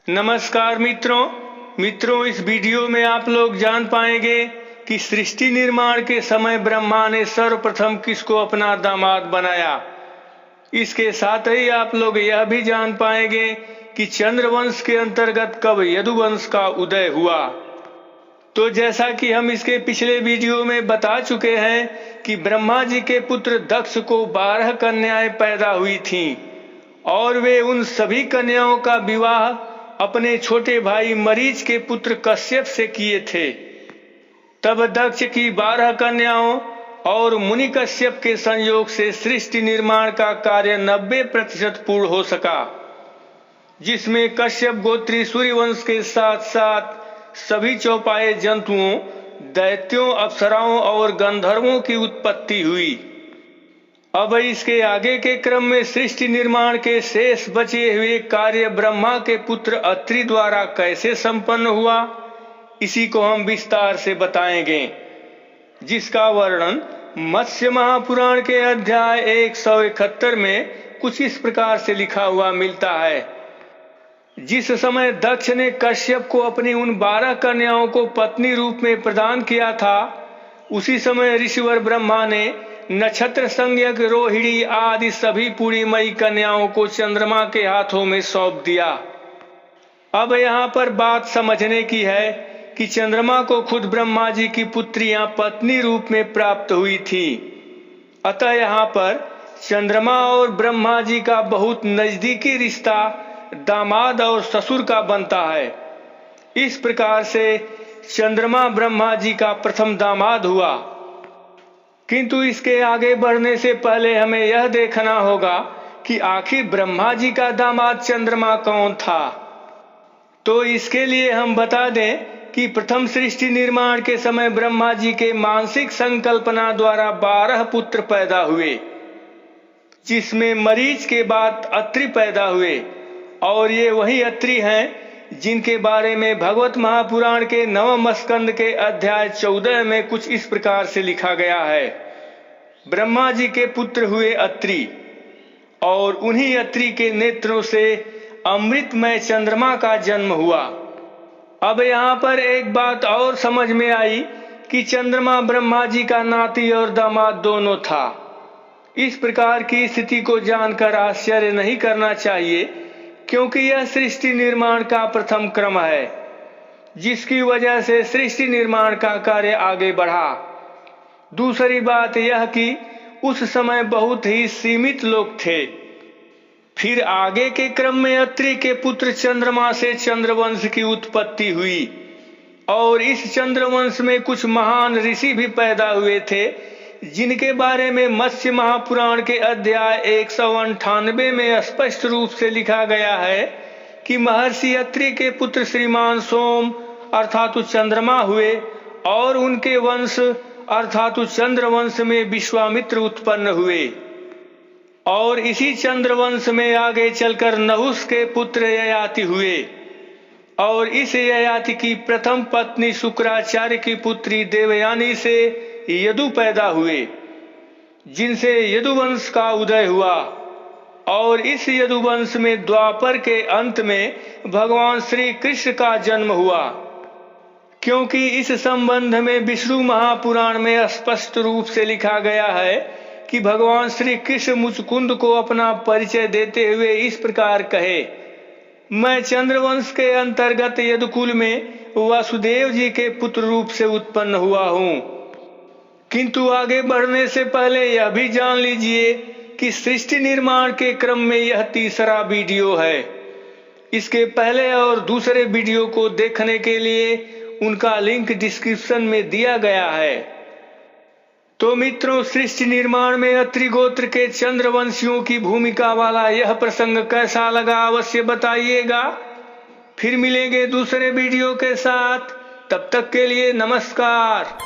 नमस्कार मित्रों, इस वीडियो में आप लोग जान पाएंगे कि सृष्टि निर्माण के समय ब्रह्मा ने सर्वप्रथम किसको अपना दामाद बनाया। इसके साथ ही आप लोग यह भी जान पाएंगे कि चंद्रवंश के अंतर्गत कब यदुवंश का उदय हुआ। तो जैसा कि हम इसके पिछले वीडियो में बता चुके हैं कि ब्रह्मा जी के पुत्र दक्ष को 12 कन्याएं पैदा हुई थीं और वे उन सभी कन्याओं का विवाह अपने छोटे भाई मरीच के पुत्र कश्यप से किए थे। तब दक्ष की 12 कन्याओं और मुनि कश्यप के संयोग से सृष्टि निर्माण का कार्य 90% पूर्ण हो सका, जिसमें कश्यप गोत्री सूर्यवंश के साथ साथ सभी चौपाए जंतुओं, दैत्यों, अप्सराओं और गंधर्वों की उत्पत्ति हुई। अब इसके आगे के क्रम में सृष्टि निर्माण के शेष बचे हुए कार्य ब्रह्मा के पुत्र अत्रि द्वारा कैसे संपन्न हुआ, इसी को हम विस्तार से बताएंगे, जिसका वर्णन मत्स्य महापुराण के अध्याय 171 में कुछ इस प्रकार से लिखा हुआ मिलता है। जिस समय दक्ष ने कश्यप को अपनी उन 12 कन्याओं को पत्नी रूप में प्रदान किया था, उसी समय ऋषिवर ब्रह्मा ने नक्षत्र संज्ञक रोहिणी आदि सभी पूर्णिमयी कन्याओं को चंद्रमा के हाथों में सौंप दिया। अब यहाँ पर बात समझने की है कि चंद्रमा को खुद ब्रह्मा जी की पुत्रियां पत्नी रूप में प्राप्त हुई थी। अतः यहाँ पर चंद्रमा और ब्रह्मा जी का बहुत नजदीकी रिश्ता दामाद और ससुर का बनता है। इस प्रकार से चंद्रमा ब्रह्मा जी का प्रथम दामाद हुआ। किंतु इसके आगे बढ़ने से पहले हमें यह देखना होगा कि आखिर ब्रह्मा जी का दामाद चंद्रमा कौन था। तो इसके लिए हम बता दें कि प्रथम सृष्टि निर्माण के समय ब्रह्मा जी के मानसिक संकल्पना द्वारा 12 पुत्र पैदा हुए, जिसमें मरीच के बाद अत्रि पैदा हुए। और ये वही अत्रि हैं जिनके बारे में भगवत महापुराण के 9वें स्कंद के अध्याय 14 में कुछ इस प्रकार से लिखा गया है। ब्रह्मा जी के पुत्र हुए अत्रि, और उन्हीं अत्रि के नेत्रों से अमृतमय चंद्रमा का जन्म हुआ। अब यहाँ पर एक बात और समझ में आई कि चंद्रमा ब्रह्मा जी का नाती और दामाद दोनों था। इस प्रकार की स्थिति को जानकर आश्चर्य नहीं करना चाहिए, क्योंकि यह सृष्टि निर्माण का प्रथम क्रम है, जिसकी वजह से सृष्टि निर्माण का कार्य आगे बढ़ा। दूसरी बात यह कि उस समय बहुत ही सीमित लोग थे। फिर आगे के क्रम में अत्रि के पुत्र चंद्रमा से चंद्रवंश की उत्पत्ति हुई, और इस चंद्रवंश में कुछ महान ऋषि भी पैदा हुए थे, जिनके बारे में मत्स्य महापुराण के अध्याय 198 में स्पष्ट रूप से लिखा गया है कि महर्षि अत्रि के पुत्र श्रीमान सोम अर्थात चंद्रमा हुए, और उनके वंश अर्थात चंद्रवंश में विश्वामित्र उत्पन्न हुए। और इसी चंद्रवंश में आगे चलकर नहुस के पुत्र ययाति हुए, और इस ययाति की प्रथम पत्नी शुक्राचार्य की पुत्री देवयानी से यदु पैदा हुए, जिनसे यदुवंश का उदय हुआ। और इस यदुवंश में द्वापर के अंत में भगवान श्री कृष्ण का जन्म हुआ, क्योंकि इस संबंध में विष्णु महापुराण में स्पष्ट रूप से लिखा गया है कि भगवान श्री कृष्ण मुचकुंद को अपना परिचय देते हुए इस प्रकार कहे, मैं चंद्रवंश के अंतर्गत यदुकुल में वासुदेव जी के पुत्र रूप से उत्पन्न हुआ हूँ। किंतु आगे बढ़ने से पहले यह भी जान लीजिए कि सृष्टि निर्माण के क्रम में यह तीसरा वीडियो है। इसके पहले और दूसरे वीडियो को देखने के लिए उनका लिंक डिस्क्रिप्शन में दिया गया है। तो मित्रों, सृष्टि निर्माण में अत्रि गोत्र के चंद्रवंशियों की भूमिका वाला यह प्रसंग कैसा लगा अवश्य बताइएगा। फिर मिलेंगे दूसरे वीडियो के साथ, तब तक के लिए नमस्कार।